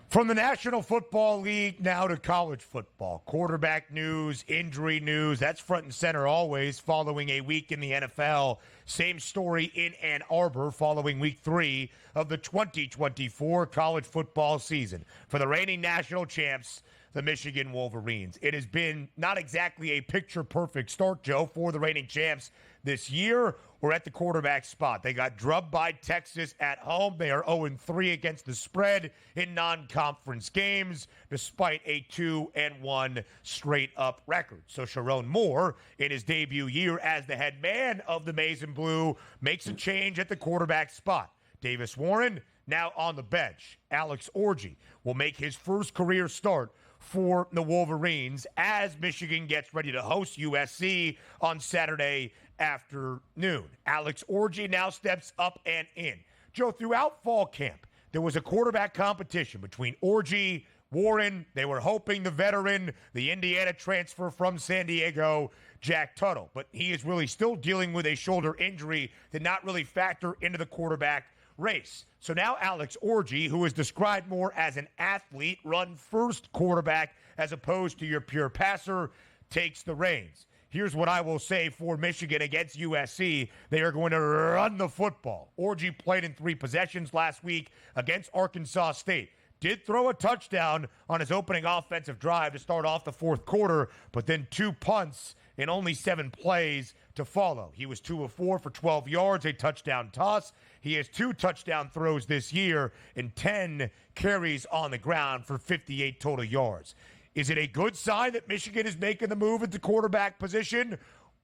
From the National Football League now to college football. Quarterback news, injury news, that's front and center always following a week in the NFL. Same story in Ann Arbor following week 3 of the 2024 college football season. For the reigning national champs, the Michigan Wolverines. It has been not exactly a picture-perfect start, Joe, for the reigning champs this year. We're at the quarterback spot. They got drubbed by Texas at home. They are 0-3 against the spread in non-conference games, despite a 2-1 straight-up record. So Sharon Moore, in his debut year as the head man of the Maize and Blue, makes a change at the quarterback spot. Davis Warren now on the bench. Alex Orji will make his first career start for the Wolverines as Michigan gets ready to host USC on Saturday afternoon. Alex Orji now steps up and in. Joe, throughout fall camp, there was a quarterback competition between Orji, Warren. They were hoping the veteran, the Indiana transfer from San Diego, Jack Tuttle. But he is really still dealing with a shoulder injury that not really factor into the quarterback race. So now Alex Orji, who is described more as an athlete, run-first quarterback as opposed to your pure passer, takes the reins. Here's what I will say for Michigan against USC. They are going to run the football. Orji played in 3 possessions last week against Arkansas State. Did throw a touchdown on his opening offensive drive to start off the fourth quarter, but then 2 punts in only 7 plays to follow. He was 2 of 4 for 12 yards, a touchdown toss. He has 2 touchdown throws this year and 10 carries on the ground for 58 total yards. Is it a good sign that Michigan is making the move at the quarterback position,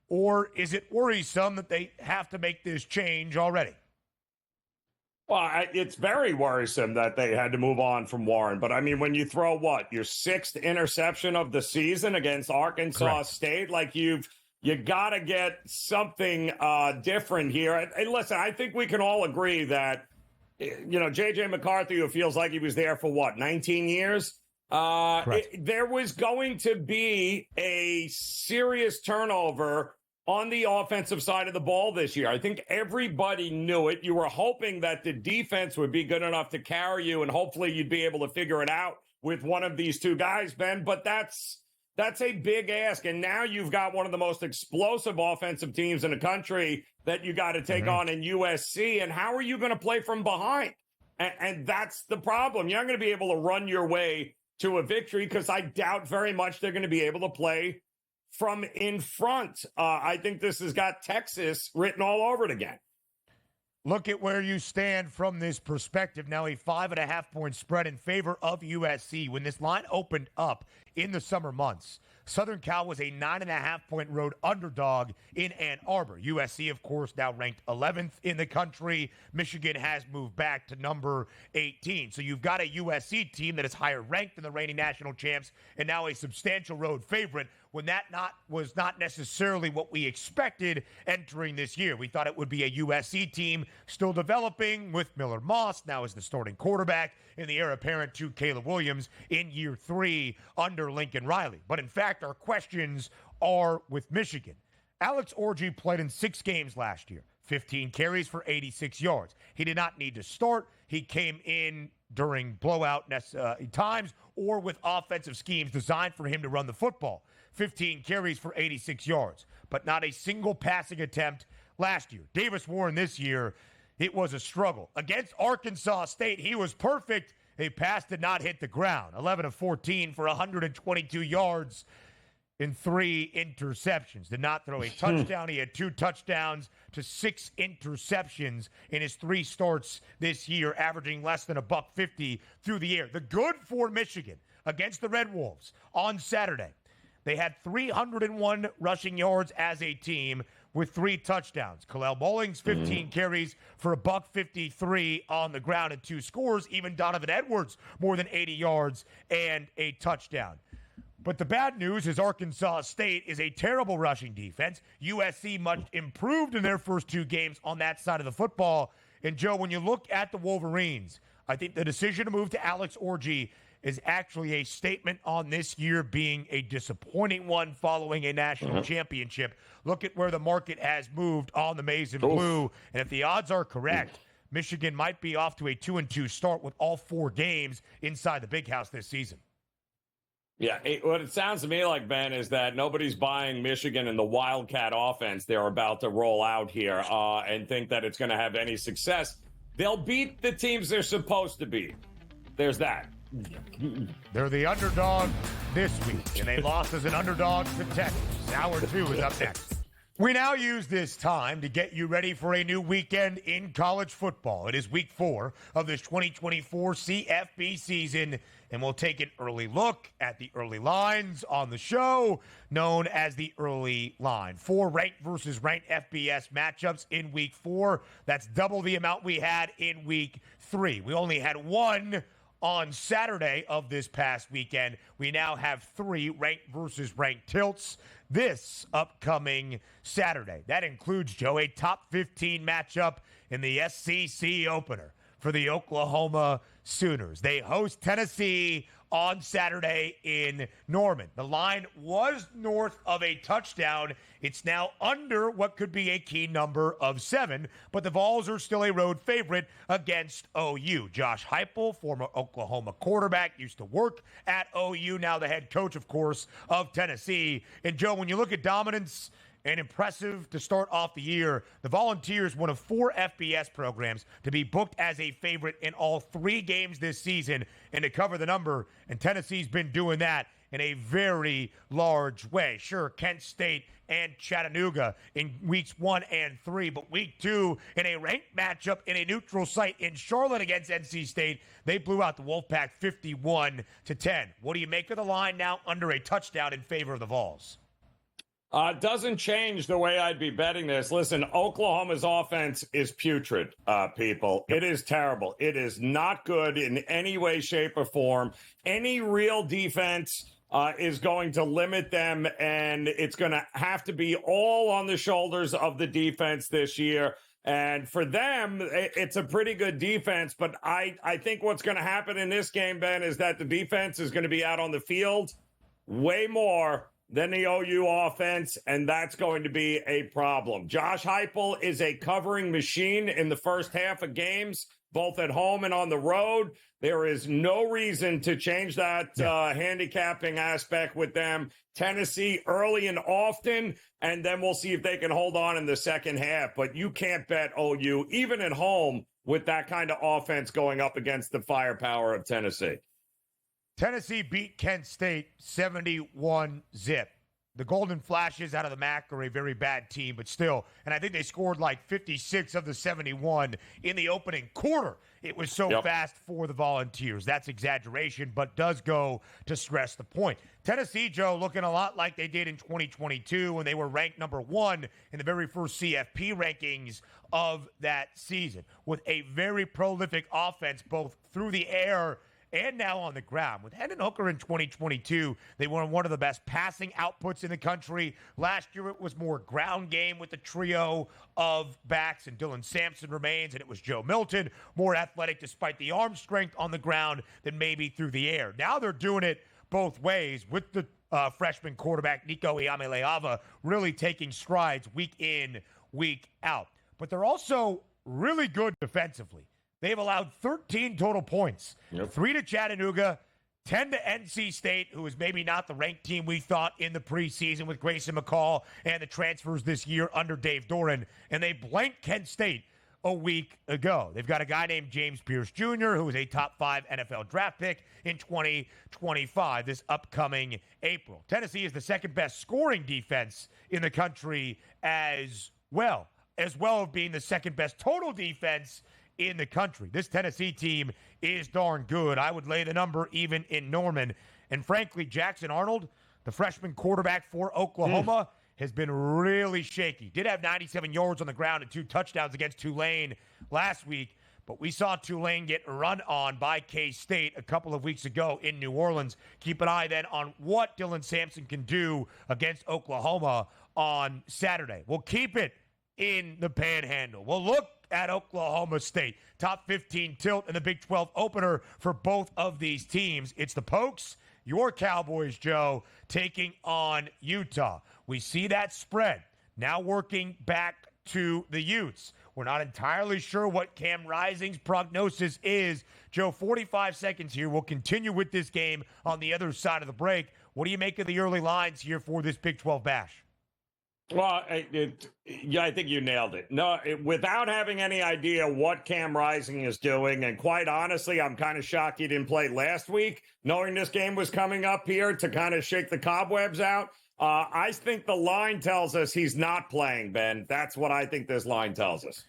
or is it worrisome that they have to make this change already? Well, it's very worrisome that they had to move on from Warren. But, I mean, when you throw, your 6th interception of the season against Arkansas Correct. State, like you got to get something different here. And listen, I think we can all agree that, J.J. McCarthy, who feels like he was there for, 19 years? There was going to be a serious turnover on the offensive side of the ball this year. I think everybody knew it. You were hoping that the defense would be good enough to carry you, and hopefully you'd be able to figure it out with one of these 2 guys, Ben. But that's a big ask. And now you've got one of the most explosive offensive teams in the country that you got to take on in USC. And how are you going to play from behind? And that's the problem. You're not going to be able to run your way to a victory because I doubt very much they're going to be able to play from in front. I think this has got Texas written all over it again. Look at where you stand from this perspective. Now a 5.5-point spread in favor of USC. When this line opened up in the summer months, Southern Cal was a 9.5-point road underdog in Ann Arbor. USC, of course, now ranked 11th in the country. Michigan has moved back to number 18. So you've got a USC team that is higher ranked than the reigning national champs and now a substantial road favorite, when that was not necessarily what we expected entering this year. We thought it would be a USC team still developing with Miller Moss now as the starting quarterback and the heir apparent to Caleb Williams in year 3 under Lincoln Riley. But in fact, our questions are with Michigan. Alex Orji played in 6 games last year, 15 carries for 86 yards. He did not need to start. He came in during blowout times or with offensive schemes designed for him to run the football. 15 carries for 86 yards, but not a single passing attempt last year. Davis Warren this year, it was a struggle. Against Arkansas State, he was perfect. A pass did not hit the ground. 11 of 14 for 122 yards and 3 interceptions. Did not throw a touchdown. He had 2 touchdowns to 6 interceptions in his 3 starts this year, averaging less than $150 through the air. The good for Michigan against the Red Wolves on Saturday. They had 301 rushing yards as a team with 3 touchdowns. Kalel Bowling's 15 carries for $153 on the ground and 2 scores. Even Donovan Edwards more than 80 yards and a touchdown. But the bad news is Arkansas State is a terrible rushing defense. USC much improved in their first 2 games on that side of the football. And Joe, when you look at the Wolverines, I think the decision to move to Alex Orji is actually a statement on this year being a disappointing one following a national championship. Look at where the market has moved on the Maize and Blue. And if the odds are correct, Michigan might be off to a 2-2 start with all 4 games inside the Big House this season. Yeah, what it sounds to me like, Ben, is that nobody's buying Michigan and the Wildcat offense they're about to roll out here and think that it's going to have any success. They'll beat the teams they're supposed to beat. There's that. They're the underdog this week, and they lost as an underdog to Texas. Hour 2 is up next. We now use this time to get you ready for a new weekend in college football. It is week 4 of this 2024 CFB season, and we'll take an early look at the early lines on the show, known as the early line. 4 ranked versus ranked FBS matchups in week 4. That's double the amount we had in week 3. We only had 1 on Saturday of this past weekend. We now have 3 ranked versus ranked tilts this upcoming Saturday. That includes, Joe, a top 15 matchup in the SEC opener for the Oklahoma Sooners. They host Tennessee on Saturday in Norman. The line was north of a touchdown. It's now under what could be a key number of 7, but the Vols are still a road favorite against OU. Josh Heupel, former Oklahoma quarterback, used to work at OU, now the head coach, of course, of Tennessee. And Joe, when you look at dominance and impressive to start off the year, the Volunteers, one of 4 FBS programs to be booked as a favorite in all 3 games this season and to cover the number. And Tennessee's been doing that in a very large way. Sure, Kent State and Chattanooga in weeks 1 and 3, but week 2 in a ranked matchup in a neutral site in Charlotte against NC State, they blew out the Wolfpack 51-10. What do you make of the line now under a touchdown in favor of the Vols? Doesn't change the way I'd be betting this. Listen, Oklahoma's offense is putrid, people. It is terrible. It is not good in any way, shape, or form. Any real defense is going to limit them, and it's going to have to be all on the shoulders of the defense this year. And for them, it's a pretty good defense, but I think what's going to happen in this game, Ben, is that the defense is going to be out on the field way more than the OU offense, and that's going to be a problem. Josh Heupel is a covering machine in the first half of games, both at home and on the road. There is no reason to change that handicapping aspect with them. Tennessee early and often, and then we'll see if they can hold on in the second half. But you can't bet OU, even at home, with that kind of offense going up against the firepower of Tennessee. Tennessee beat Kent State 71-0. The Golden Flashes out of the MAC are a very bad team, but still. And I think they scored like 56 of the 71 in the opening quarter. It was so fast for the Volunteers. That's exaggeration, but does go to stress the point. Tennessee, Joe, looking a lot like they did in 2022 when they were ranked number 1 in the very first CFP rankings of that season, with a very prolific offense both through the air and now on the ground. With Hendon Hooker in 2022, they were one of the best passing outputs in the country. Last year, it was more ground game with the trio of backs, and Dylan Sampson remains, and it was Joe Milton, more athletic despite the arm strength on the ground than maybe through the air. Now they're doing it both ways with the freshman quarterback, Nico Iamaleava, really taking strides week in, week out. But they're also really good defensively. They've allowed 13 total points, 3 to Chattanooga, 10 to NC State, who is maybe not the ranked team we thought in the preseason with Grayson McCall and the transfers this year under Dave Doran, and they blanked Kent State a week ago. They've got a guy named James Pierce Jr., who is a top 5 NFL draft pick in 2025, this upcoming April. Tennessee is the second best scoring defense in the country as well as being the second best total defense in the country. This Tennessee team is darn good. I would lay the number even in Norman. And frankly, Jackson Arnold, the freshman quarterback for Oklahoma, has been really shaky. Did have 97 yards on the ground and 2 touchdowns against Tulane last week, but we saw Tulane get run on by K-State a couple of weeks ago in New Orleans. Keep an eye then on what Dylan Sampson can do against Oklahoma on Saturday. We'll keep it in the Panhandle. We'll look at Oklahoma State. Top 15 tilt in the Big 12 opener for both of these teams. It's the Pokes, your Cowboys, Joe, taking on Utah. We see that spread now working back to the Utes We're not entirely sure what Cam Rising's prognosis is. Joe, 45 seconds here. We'll continue with this game on the other side of the break. What do you make of the early lines here for this Big 12 bash? Well, I think you nailed it. No, without having any idea what Cam Rising is doing, and quite honestly, I'm kind of shocked he didn't play last week, knowing this game was coming up here to kind of shake the cobwebs out. I think the line tells us he's not playing, Ben. That's what I think this line tells us.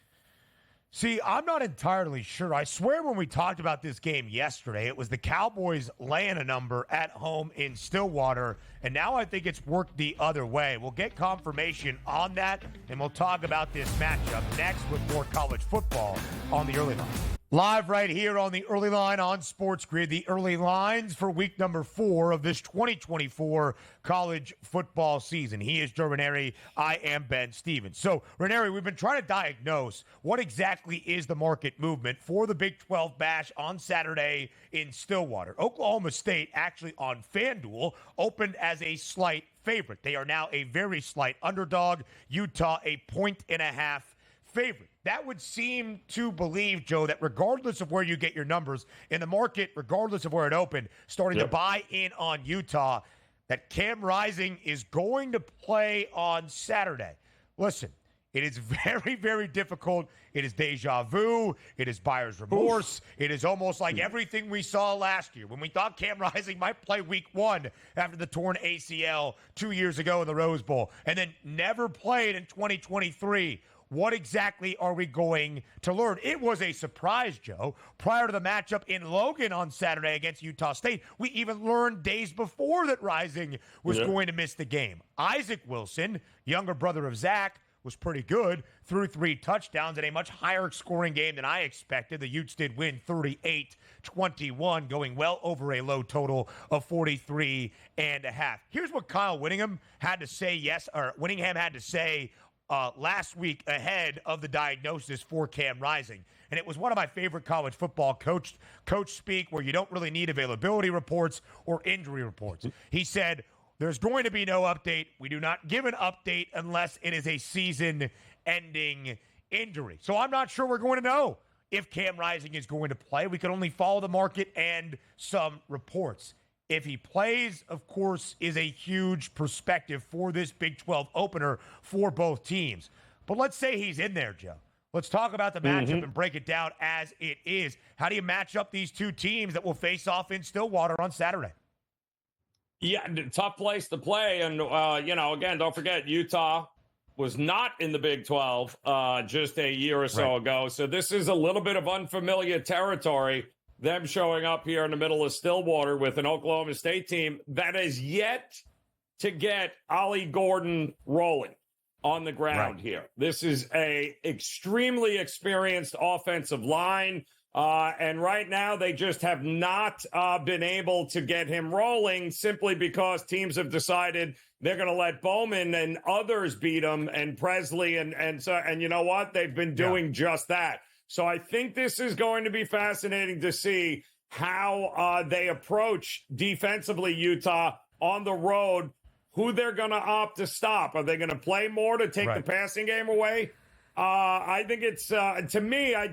See, I'm not entirely sure. I swear when we talked about this game yesterday, it was the Cowboys laying a number at home in Stillwater, and now I think it's worked the other way. We'll get confirmation on that, and we'll talk about this matchup next with more college football on the early line. Live right here on the early line on SportsGrid, the early lines for week number 4 of this 2024 college football season. He is Joe Ranieri. I am Ben Stevens. So, Ranieri, we've been trying to diagnose what exactly is the market movement for the Big 12 bash on Saturday in Stillwater. Oklahoma State actually on FanDuel opened as a slight favorite. They are now a very slight underdog. Utah a 1.5 favorite. That would seem to believe, Joe, that regardless of where you get your numbers in the market, regardless of where it opened, starting to buy in on Utah, that Cam Rising is going to play on Saturday. Listen, it is very, very difficult. It is deja vu. It is buyer's remorse. It is almost like everything we saw last year when we thought Cam Rising might play week 1 after the torn ACL 2 years ago in the Rose Bowl and then never played in 2023. What exactly are we going to learn? It was a surprise, Joe. Prior to the matchup in Logan on Saturday against Utah State, we even learned days before that Rising was going to miss the game. Isaac Wilson, younger brother of Zach, was pretty good, threw 3 touchdowns in a much higher scoring game than I expected. The Utes did win 38-21, going well over a low total of 43.5. Here's what Kyle Whittingham had to say last week ahead of the diagnosis for Cam Rising. And it was one of my favorite college football coach speak where you don't really need availability reports or injury reports. He said, there's going to be no update. We do not give an update unless it is a season-ending injury. So I'm not sure we're going to know if Cam Rising is going to play. We can only follow the market and some reports. If he plays, of course, is a huge perspective for this Big 12 opener for both teams. But let's say he's in there, Joe. Let's talk about the matchup and break it down as it is. How do you match up these two teams that will face off in Stillwater on Saturday? Yeah, tough place to play. And, again, don't forget, Utah was not in the Big 12 just a year or so ago. So this is a little bit of unfamiliar territory. Them showing up here in the middle of Stillwater with an Oklahoma State team that is yet to get Ollie Gordon rolling on the ground here. This is a extremely experienced offensive line. And right now they just have not been able to get him rolling simply because teams have decided they're going to let Bowman and others beat him and Presley. And you know what? They've been doing just that. So I think this is going to be fascinating to see how they approach defensively Utah on the road, who they're going to opt to stop. Are they going to play more to take the passing game away? I think it's, to me, I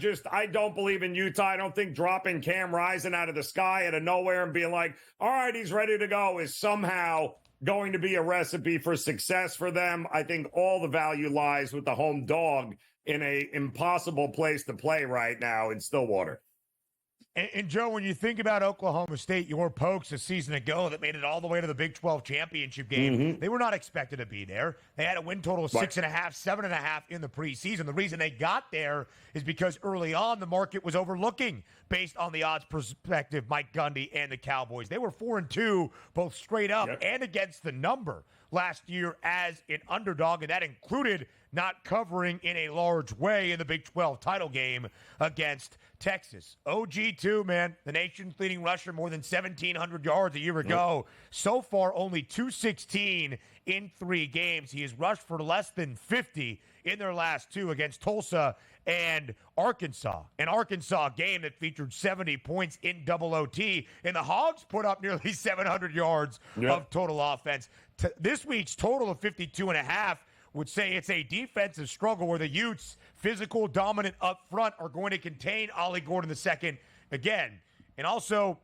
don't believe in Utah. I don't think dropping Cam Rising out of the sky out of nowhere and being like, all right, he's ready to go is somehow going to be a recipe for success for them. I think all the value lies with the home dog in a impossible place to play right now in Stillwater. And Joe, when you think about Oklahoma State, your Pokes a season ago that made it all the way to the Big 12 championship game, they were not expected to be there. They had a win total of 6.5, 7.5 in the preseason. The reason they got there is because early on the market was overlooking, based on the odds perspective, Mike Gundy and the Cowboys. They were 4-2, both straight up and against the number last year as an underdog, and that included not covering in a large way in the Big 12 title game against Texas. OG2, man, the nation's leading rusher, more than 1,700 yards a year ago. So far, only 216 in 3 games. He has rushed for less than 50 in their last 2 against Tulsa and Arkansas. An Arkansas game that featured 70 points in double OT, and the Hogs put up nearly 700 yards of total offense. This week's total of 52.5 would say it's a defensive struggle where the Utes, physical, dominant up front, are going to contain Ollie Gordon II again. And also,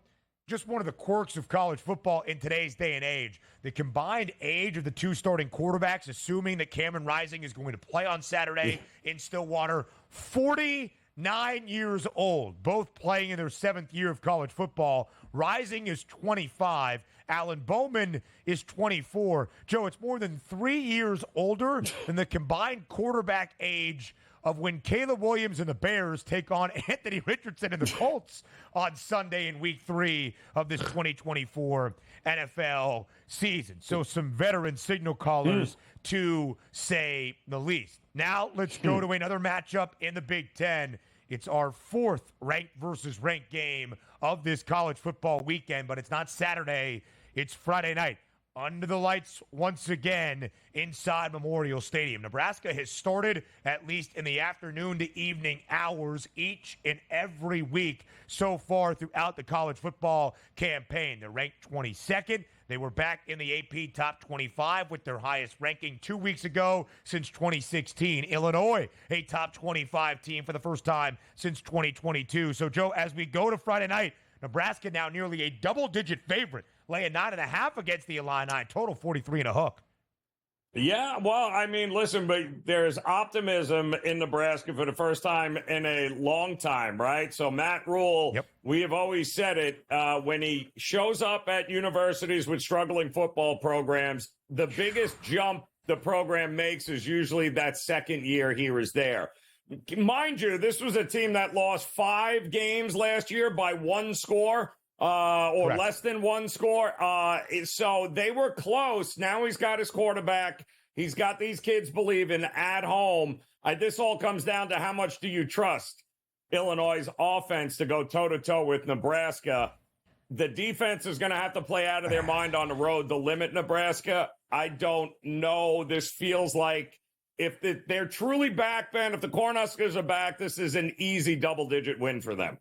just one of the quirks of college football in today's day and age, the combined age of the two starting quarterbacks, assuming that Cameron Rising is going to play on Saturday in Stillwater, 49 years old, both playing in their 7th year of college football. Rising is 25. Alan Bowman is 24. Joe, it's more than 3 years older than the combined quarterback age of when Caleb Williams and the Bears take on Anthony Richardson and the Colts on Sunday in week 3 of this 2024 NFL season. So some veteran signal callers to say the least. Now let's go to another matchup in the Big Ten. It's our 4th ranked versus ranked game of this college football weekend, but it's not Saturday. It's Friday night. Under the lights once again inside Memorial Stadium. Nebraska has started at least in the afternoon to evening hours each and every week so far throughout the college football campaign. They're ranked 22nd. They were back in the AP top 25 with their highest ranking 2 weeks ago since 2016. Illinois, a top 25 team for the first time since 2022. So, Joe, as we go to Friday night, Nebraska now nearly a double-digit favorite, laying 9.5 against the Illini, total 43 and a hook. Yeah, well, I mean, listen, but there's optimism in Nebraska for the first time in a long time, right? So Matt Rhule, we have always said it, when he shows up at universities with struggling football programs, the biggest jump the program makes is usually that second year he was there. Mind you, this was a team that lost 5 games last year by 1 score. Or Correct. less than 1 score. So they were close. Now he's got his quarterback. He's got these kids believing at home. This all comes down to how much do you trust Illinois' offense to go toe-to-toe with Nebraska. The defense is going to have to play out of their mind on the road to limit Nebraska. I don't know. This feels like if they're truly back, Ben, if the Cornhuskers are back, this is an easy double-digit win for them.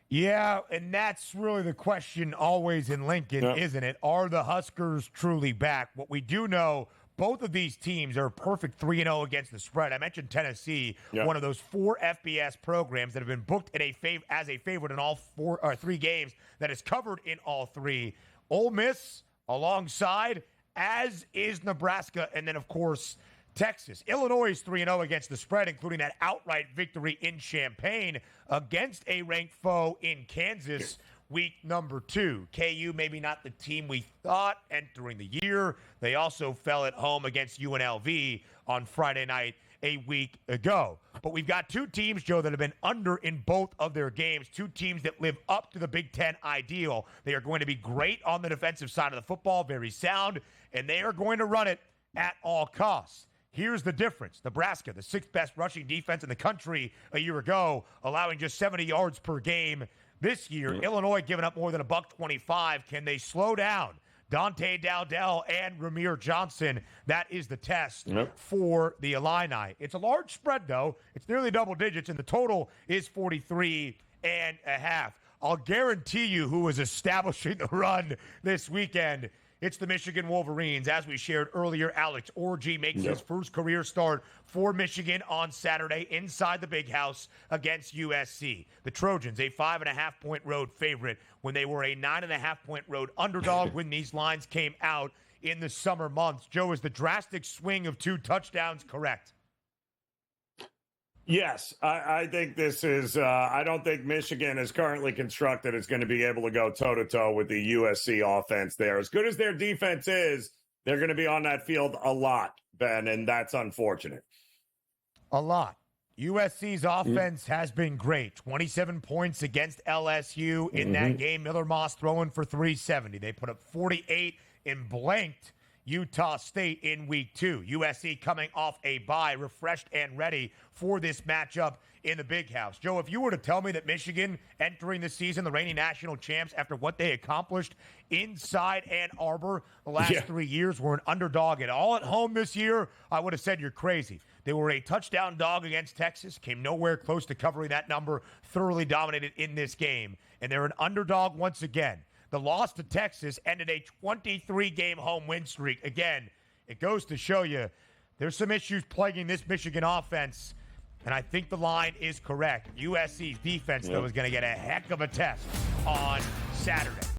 Yeah, and that's really the question always in Lincoln, isn't it? Are the Huskers truly back? What we do know, both of these teams are perfect 3-0 against the spread. I mentioned Tennessee, one of those 4 FBS programs that have been booked as a favorite in all 3 games that is covered in all 3. Ole Miss alongside, as is Nebraska, and then, of course, Texas. Illinois is 3-0 against the spread, including that outright victory in Champaign against a ranked foe in Kansas week number 2. KU maybe not the team we thought entering the year. They also fell at home against UNLV on Friday night a week ago. But we've got 2 teams, Joe, that have been under in both of their games, 2 teams that live up to the Big Ten ideal. They are going to be great on the defensive side of the football, very sound, and they are going to run it at all costs. Here's the difference. Nebraska, the 6th best rushing defense in the country a year ago, allowing just 70 yards per game this year. Illinois giving up more than $125. Can they slow down Dante Dowdell and Ramir Johnson? That is the test for the Illini. It's a large spread, though. It's nearly double digits, and the total is 43.5. I'll guarantee you who is establishing the run this weekend. It's the Michigan Wolverines. As we shared earlier, Alex Orji makes his first career start for Michigan on Saturday inside the Big House against USC. The Trojans, a 5.5-point road favorite when they were a 9.5-point road underdog when these lines came out in the summer months. Joe, is the drastic swing of 2 touchdowns correct? Yes, I think this is I don't think Michigan is currently constructed is going to be able to go toe-to-toe with the USC offense there. As good as their defense is, they're going to be on that field a lot, Ben, and that's unfortunate. A lot. USC's offense has been great. 27 points against LSU in that game. Miller Moss throwing for 370. They put up 48 and blanked Utah State in week 2. USC coming off a bye, refreshed and ready for this matchup in the Big House. Joe, if you were to tell me that Michigan entering the season, the reigning national champs, after what they accomplished inside Ann Arbor the last 3 years, were an underdog at all at home this year, I would have said you're crazy. They were a touchdown dog against Texas, came nowhere close to covering that number, thoroughly dominated in this game, and they're an underdog once again. The loss to Texas ended a 23-game home win streak. Again, it goes to show you There's some issues plaguing this Michigan offense, and I think the line is correct. USC's defense, though, is going to get a heck of a test on Saturday.